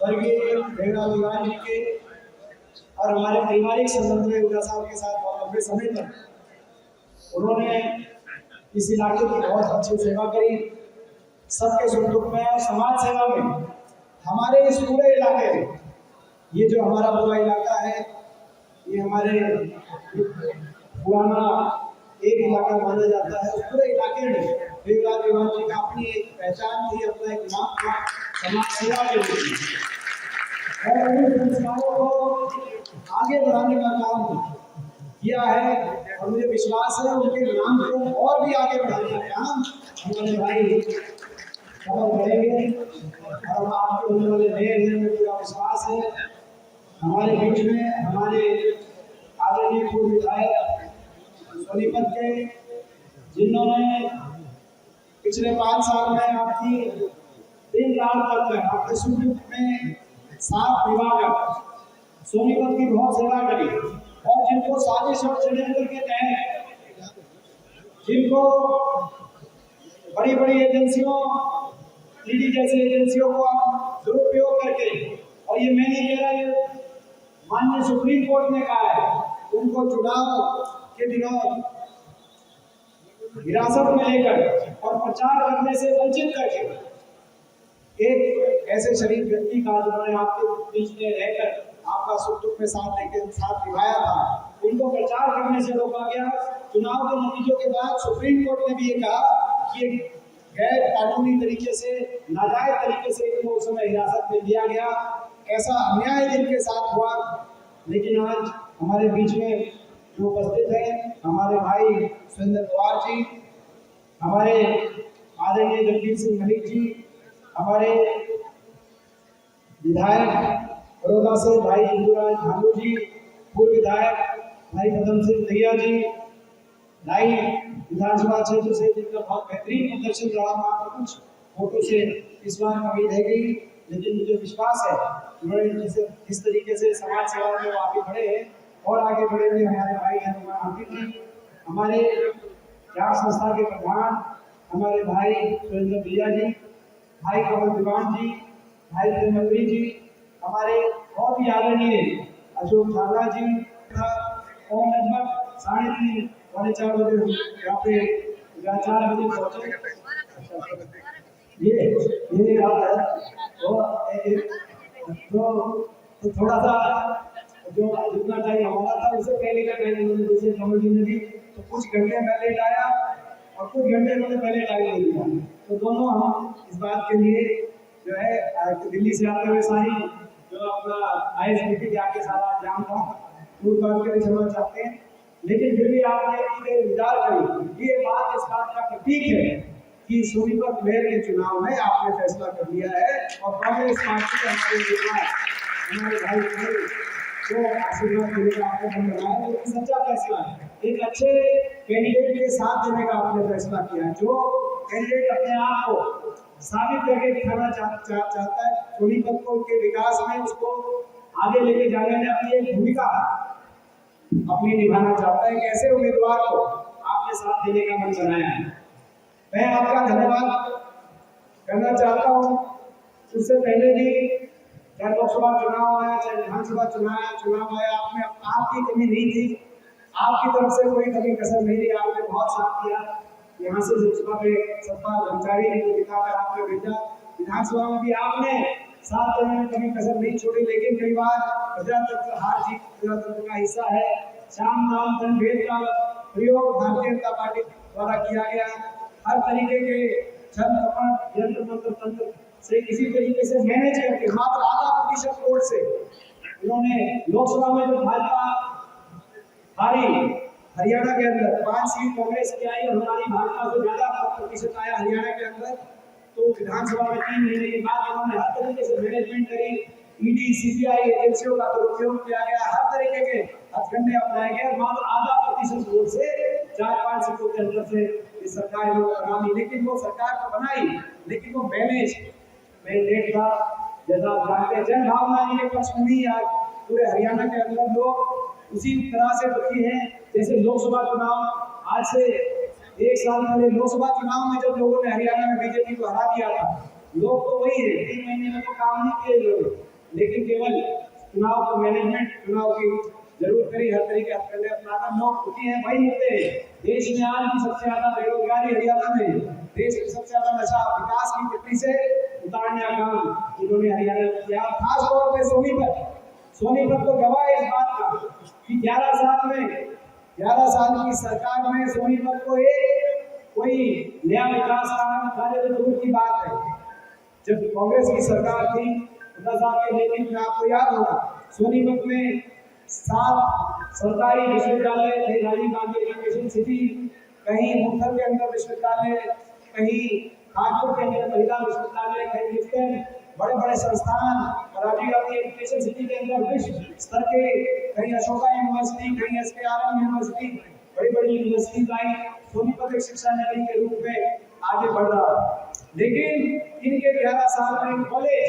स्वर्गीय भेड़ा विवान जी के और हमारे पारिवारिक संबंध में उदा साहब के साथ बहुत लंबे समय तक उन्होंने इस इलाके की बहुत अच्छी सेवा करी। सबके सुख दुख में और समाज सेवा में हमारे इस पूरे इलाके में, ये जो हमारा पूरा इलाका है, ये हमारे पुराना एक इलाका माना जाता है। उस पूरे इलाके में भेड़ा विवान जी का अपनी एक पहचान थी, अपना एक नाम था समाज सेवा के लिए। और उन संस्कारों को आगे बढ़ाने का काम किया है और मुझे विश्वास है उनके नाम को और भी आगे बढ़ाने का काम हमारे भाई कदम बढ़ेंगे और हम आपके होने वाले नए में पूरा विश्वास है। हमारे बीच में हमारे आदरणीय पूर्व विधायक सोनीपत के, जिन्होंने पिछले 5 साल में आपकी दिन रात तक आपके सुख में साथ निभाकर सोनीपत की बहुत सेवा करी और जिनको साजिश और षड्यंत्र के तहत जिनको बड़ी बड़ी एजेंसियों ईडी जैसी एजेंसियों को दुरुपयोग करके, और ये मैं नहीं कह रहा, ये माननीय सुप्रीम कोर्ट ने कहा है, उनको चुनाव के दिनों हिरासत में लेकर और प्रचार करने से वंचित करके एक ऐसे शरीफ व्यक्ति का जिन्होंने आपके बीच में रहकर आपका सुख दुख में साथ निभाया था, उनको प्रचार करने से रोका गया। चुनाव के नतीजों के बाद सुप्रीम कोर्ट ने भी ये कहा कि गैर कानूनी तरीके से, नाजायज तरीके से इनको उस समय हिरासत में लिया गया। ऐसा अन्याय जिनके साथ हुआ, लेकिन आज हमारे बीच में जो उपस्थित है हमारे भाई सुरेंद्र पवार जी, हमारे आदरणीय जगदीप सिंह मलिक जी, हमारे विधायक बड़ौदा से भाई इंदुराज भानु जी, पूर्व विधायक भाई पदम सिंह दहिया जी, ढाई विधानसभा क्षेत्र से जिनका बहुत बेहतरीन प्रदर्शन रहा, मात्र कुछ फोटो से इस बार उम्मीद है गई, लेकिन मुझे विश्वास है उन्होंने जिस तरीके से समाज सेवा में वो आगे बढ़े हैं और आगे बढ़ेंगे। हमारे भाई हनुमान आंटी जी, हमारे जाट संस्था के प्रधान हमारे भाई सुरेंद्र भैया जी, भाई कमल दीवान जी, भाई मंत्री जी, हमारे बहुत ही आदरणीय अशोक झाला जी और लगभग 3:30-4 बजे यहाँ पे 4 बजे पहुँचे। ये आप है तो थोड़ा सा जो जितना टाइम हमारा था उससे पहले का टाइम उन्होंने जैसे कमल जी ने भी तो कुछ घंटे पहले लाया और कुछ घंटे उन्होंने पहले टाइम नहीं दिया। तो दोनों हम इस बात के लिए जो है दिल्ली से आते हुए सारी जो अपना ISBT के आगे सारा जाम था, दूर बात के लिए क्षमा चाहते हैं, लेकिन फिर भी आपने विचार करी। ये बात इस बात का प्रतीक है कि सोनीपत मेयर के चुनाव में आपने फैसला कर लिया है और कांग्रेस पार्टी के हमारे भाई को आशीर्वाद देने का आपने मन बनाया है। लेकिन सच्चा फैसला है, एक अच्छे कैंडिडेट के साथ देने का आपने फैसला किया है, जो कैंडिडेट अपने आप को साबित करके दिखाना चाहता है, सोनीपत को के विकास में उसको आगे लेके जाने में अपनी एक भूमिका अपनी निभाना चाहता है। ऐसे उम्मीदवार को आपने साथ देने का मन बनाया है। मैं आपका धन्यवाद करना चाहता हूँ। उससे पहले भी चाहे लोकसभा चुनाव आया, चाहे विधानसभा चुनाव आया, आपने आपकी कमी नहीं थी, आपकी तरफ से कोई कमी कसर नहीं रही, आपने बहुत साथ दिया। यहाँ से लोकसभा में सत्ता कर्मचारी दिखाकर आपने भेजा, विधानसभा में भी आपने साथ देने में कभी कसर नहीं छोड़ी। लेकिन कई बार प्रजातंत्र हार जीत प्रजातंत्र का हिस्सा है। शाम नाम धन भेद का प्रयोग भारतीय जनता पार्टी द्वारा किया गया। हर तरीके के छल कपट यंत्र मंत्र तंत्र से किसी तरीके से मैनेज करके मात्र 0.5% वोट से उन्होंने लोकसभा में जो भाजपा हारी, हरियाणा के अंदर 5 सीट कांग्रेस की आई और हमारी भाजपा से ज्यादा प्रतिशत आया हरियाणा के अंदर, तो विधानसभा में 3 महीने के बाद उन्होंने हर तरीके से मैनेजमेंट करी। ईडी सीबीआई एजेंसियों का दुरुपयोग किया गया, हर तरीके के हथकंडे अपनाए गए, मात्र 0.5% वोट से 4-5 सीटों के अंदर से इस सरकार ने आगामी, लेकिन वो सरकार तो बनाई, लेकिन वो मैंडेट था। जैसा आप जानते हैं, जन भावना के पक्ष में नहीं, आज पूरे हरियाणा के अंदर लोग उसी तरह से दुखी हैं जैसे लोकसभा चुनाव आज से 1 साल पहले लोकसभा चुनाव में जब लोगों ने हरियाणा में बीजेपी को हरा दिया था, लोग तो वही है, 3 महीने में तो काम नहीं किए लोग, लेकिन केवल चुनाव को मैनेजमेंट, चुनाव की जरूरत करी, हर तरीके हथकंडे अपनाना लोग होती है, वही मुद्दे। देश में आज भी सबसे ज्यादा बेरोजगारी हरियाणा में, देश में सबसे ज्यादा नशा विकास की गति से उतारने का काम इन्होंने हरियाणा में किया। खास तौर पर सोनीपत तो गवाह है इस बात का कि 11 साल की सरकार में सोनीपत को एक कोई नया विकास कार्य तो दूर की बात है। जब कांग्रेस की सरकार थी हुड्डा साहब के नेतृत्व में, आपको याद होगा, सोनीपत में 7 सरकारी विश्वविद्यालय थे, राजीव गांधी एजुकेशन सिटी, कहीं मुक्तसर के अंदर विश्वविद्यालय, कहीं कानपुर के अंदर महिला विश्वविद्यालय, कहीं लिफ्टन, बड़े बड़े संस्थान, राजीव गांधी एजुकेशन सिटी के अंदर विश्व स्तर के, कहीं अशोका यूनिवर्सिटी, कहीं एसकेआरएम यूनिवर्सिटी, बड़ी बड़ी यूनिवर्सिटी आई। सोनीपत एक शिक्षा नगरी के रूप में आगे बढ़ रहा। लेकिन इनके 11 साल में कॉलेज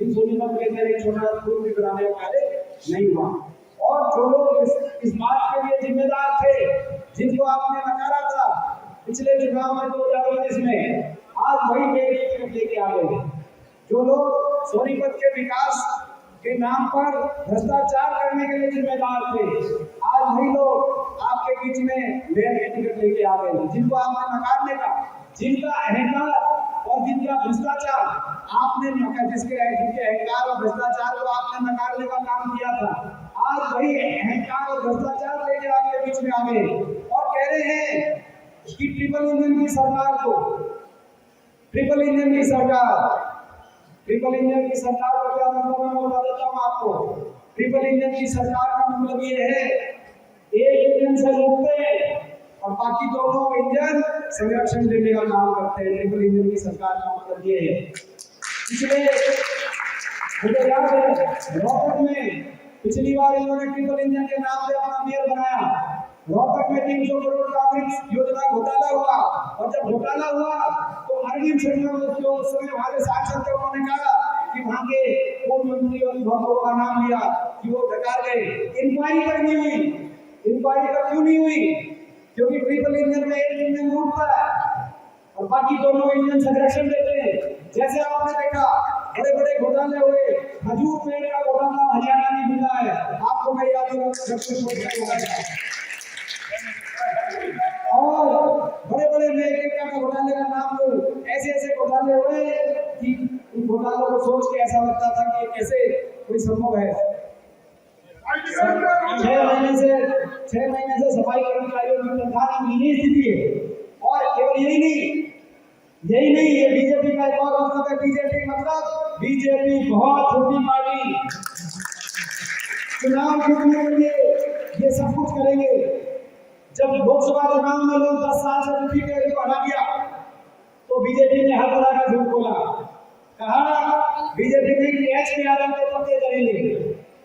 सोनीपत के अंदर एक छोटा स्कूल भी बनाने का कार्य नहीं हुआ। और जो लोग इस बात के लिए जिम्मेदार थे, जिनको आपने नकारा था पिछले चुनाव में 2019 में, आज वही मेरी लेके आ गए। जो लोग सोनीपत के विकास के नाम पर भ्रष्टाचार करने के लिए जिम्मेदार थे, आज वही लोग आपके बीच में मेयर के टिकट लेके आ गए। जिनको आपने नकारने का, जिनका अहंकार और जिनका भ्रष्टाचार आपने जिनके अहंकार और भ्रष्टाचार को आपने नकारने का काम किया था, आज वही अहंकार और भ्रष्टाचार लेके आपके बीच में आ गए और कह रहे हैं कि ट्रिपल इंजन की सरकार को, ट्रिपल इंजन की सरकार का क्या मतलब है मैं बता देता हूँ आपको। ट्रिपल इंजन की सरकार का मतलब ये है, एक इंजन से रोकते हैं और बाकी दोनों इंजन संरक्षण देने का काम करते हैं। ट्रिपल इंजन की सरकार का मतलब ये है। इसलिए मुझे याद है रोहतक में पिछली बार इन्होंने ट्रिपल इंजन के नाम से अपना मेयर बनाया। रोहतक में 300 करोड़ का योजना घोटाला हुआ और जब घोटाला हुआ तो अरविंद शर्मा जो उस समय वहां के सांसद थे, उन्होंने कहा कि वहां के पूर्व मंत्री और विभागों का नाम लिया कि वो डकार गए। इंक्वायरी करनी हुई, इंक्वायरी क्यों नहीं हुई? क्योंकि ट्रिपल इंजन में एक इंजन रूठता है और बाकी दोनों इंजन संरक्षण देते हैं। जैसे आपने देखा बड़े बड़े घोटाले हुए, खजूर पेड़ का घोटाला हरियाणा में मिला है, आपको मैं याद दिलाऊंगा। और बड़े बड़े का घोटाले का नाम लो, ऐसे ऐसे घोटाले हुए कि उन घोटालों को सोच के ऐसा लगता था कि कैसे कोई संभव है। 6 महीने से सफाई कर्मचारियों की तनख्वाह नहीं मिलने स्थिति है। और केवल यही नहीं, ये बीजेपी का एक और मतलब है। बीजेपी बहुत छोटी पार्टी, चुनाव जीतने के लिए ये सब कुछ करेंगे। जब लोकसभा चुनाव में लोग 10 साल से सर्टिफिकेट को हटा दिया तो बीजेपी ने हर तरह का झूठ बोला, कहा बीजेपी ने कि एचकेआरएम को पक्के करेंगे।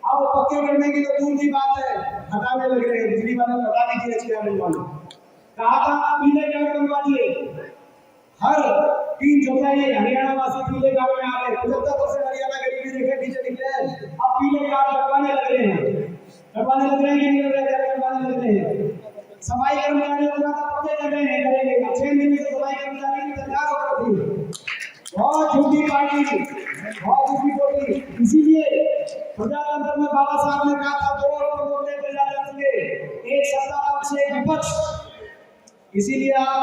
अब पक्के करने की तो दूर की बात है, हटाने लग रहे हैं। बिजली वाले हटा दीजिए एचकेआरएम वाले, कहा था पीले कार्ड बनवा दिए। हर 3 चौथाई हरियाणा वासी पीले कार्ड में आ गए। 75% हरियाणा गरीबी रेखा नीचे निकले, अब पीले कार्ड बनवाने लग रहे हैं कि नहीं बनवाने लग रहे हैं। सफाई कर्मचारियों का पक्के कर रहे हैं, करेंगे। 6 महीने से सफाई कर्मचारी की तनख्वाह रोक थी। बहुत झूठी पार्टी, बहुत झूठी पार्टी। इसीलिए प्रजातंत्र में बाबा साहब ने कहा था 2 वोट देते जाएंगे, एक सत्ता पक्ष एक विपक्ष। इसीलिए आप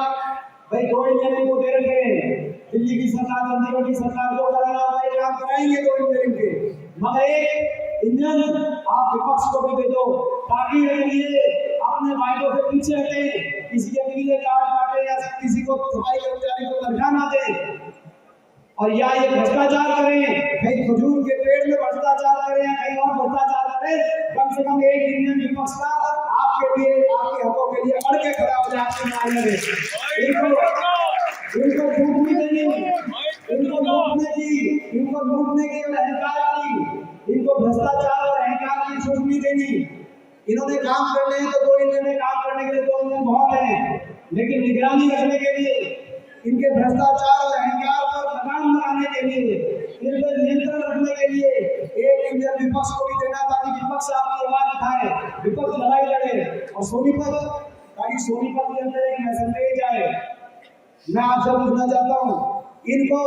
भाई 2 इंजीनियरिंग को दे रहे हैं। दिल्ली की सरकार, चंडीगढ़ की सरकार जो कराना होगा ये काम कराएंगे 2 इंजीनियरिंग के, मगर एक इंजन आप विपक्ष को भी दे दो ताकि ये अपने वायदों से पीछे हटे, किसी के पीले कार्ड काटे या किसी को सफाई कर्मचारी को तनख्वाह ना दे और या ये भ्रष्टाचार करें, कहीं खजूर के पेड़ में भ्रष्टाचार करें या कहीं और भ्रष्टाचार करें। कम से कम एक इंडियन विपक्ष का आपके लिए, आपके हकों के लिए अड़ के खड़ा हो जाए आपके मायने में। इनको झूठ नहीं देनी, इनको लूटने की और अहंकार की, इनको भ्रष्टाचार और अहंकार की छूट नहीं देनी। इन्होंने काम करने हैं तो 2 इंजन में काम करने के लिए 2 इंजन बहुत हैं, लेकिन निगरानी रखने के लिए, इनके भ्रष्टाचार और अहंकार पर लगाम लगाने के लिए, इन पर नियंत्रण रखने के लिए एक इंजन विपक्ष को भी देना ताकि विपक्ष आपकी आवाज उठाए, विपक्ष लड़ाई लड़े। और सोनीपत, ताकि सोनीपत के अंदर एक मैसेज आए। मैं आपसे पूछना चाहता हूँ, इनको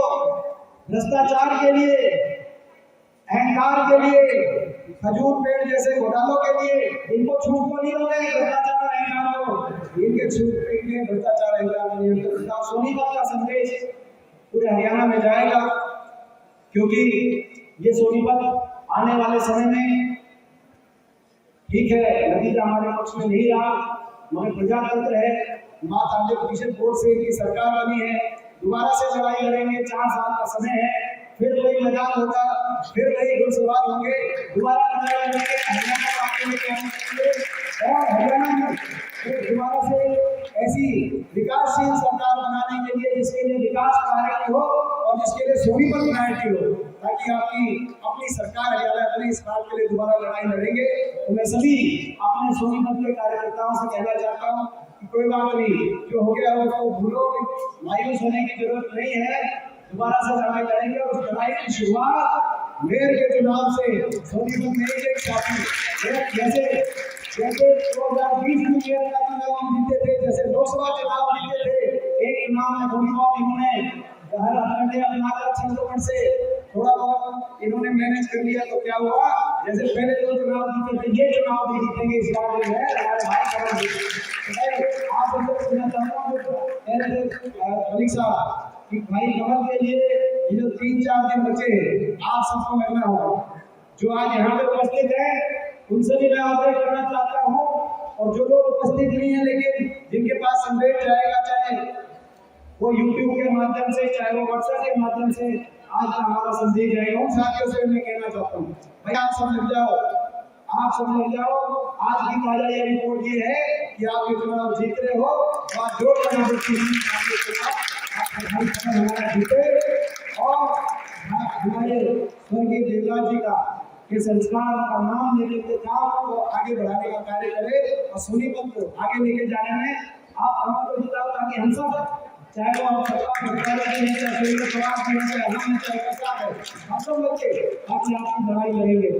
भ्रष्टाचार के लिए, अहंकार के लिए, खजूर पेड़ जैसे घोटालों के लिए इनको छूट तो नहीं होगा भ्रष्टाचार और अहंकार को, इनके छूट इनके भ्रष्टाचार अहंकार नहीं होगा। तो सोनीपत का संदेश पूरे हरियाणा में जाएगा, क्योंकि ये सोनीपत आने वाले समय में ठीक है नतीजा हमारे पक्ष में नहीं रहा, मगर प्रजातंत्र है, मात आगे प्रतिशत वोट से इनकी सरकार बनी है, दोबारा से लड़ाई लड़ेंगे, 4 साल का समय है, फिर वही मैदान होगा, फिर वही घुड़सवार होंगे, दोबारा लड़ाई लड़ेंगे, हरियाणा को आगे लेके आएंगे और हरियाणा में फिर दोबारा से ऐसी विकासशील सरकार बनाने के लिए जिसके लिए विकास प्रायोरिटी हो और जिसके लिए सोनीपत प्रायोरिटी हो, ताकि आपकी अपनी सरकार हरियाणा अपने इस बात के लिए दोबारा लड़ाई लड़ेंगे। तो मैं सभी अपने सोनीपत के कार्यकर्ताओं से कहना चाहता हूँ कि कोई बात नहीं, जो हो गया उसको भूलो, मायूस होने की जरूरत नहीं है, दोबारा से लड़ाई लड़ेंगे और उस लड़ाई की शुरुआत मेयर के चुनाव से सोनीपत में एक साथी जैसे 2020 में मेयर का चुनाव हम जीते थे, जैसे लोकसभा चुनाव जीते थे, एक चुनाव में थोड़ी बहुत इन्होंने अपनाकर 6 से थोड़ा बहुत इन्होंने मैनेज कर लिया, तो क्या हुआ, जैसे पहले 2 चुनाव जीते थे, ये चुनाव भी जीतेंगे इस बार जो है हमारे भाई कमल आप सुनना चाहता हूँ मलिक साहब कि भाई कमल के लिए ये जो 3-4 दिन बचे हैं आप सबको लगना होगा, जो आज यहाँ पे उपस्थित है उनसे भी मैं आग्रह करना चाहता हूँ, और जो लोग उपस्थित नहीं है लेकिन जिनके पास संदेश जाएगा, चाहे वो यूट्यूब के माध्यम से, चाहे वो व्हाट्सएप के माध्यम से आज का हमारा संदेश जाएगा, उन साथियों से मैं कहना चाहता हूँ भाई आप सब लग जाओ, आप सब लग जाओ। आज की ताजा ये रिपोर्ट ये है कि आप ये चुनाव जीत रहे हो और जो चुनाव हमारा जीते और हमारे स्वर्गीय देवराज जी का के संस्कार का नाम लेने के काम को आगे बढ़ाने का कार्य करें और सोनीपत को आगे लेके जाने में आप हमको जिताओ, ताकि हम सब, चाहे वो हम सब लोग के आपकी लड़ाई लड़ेंगे।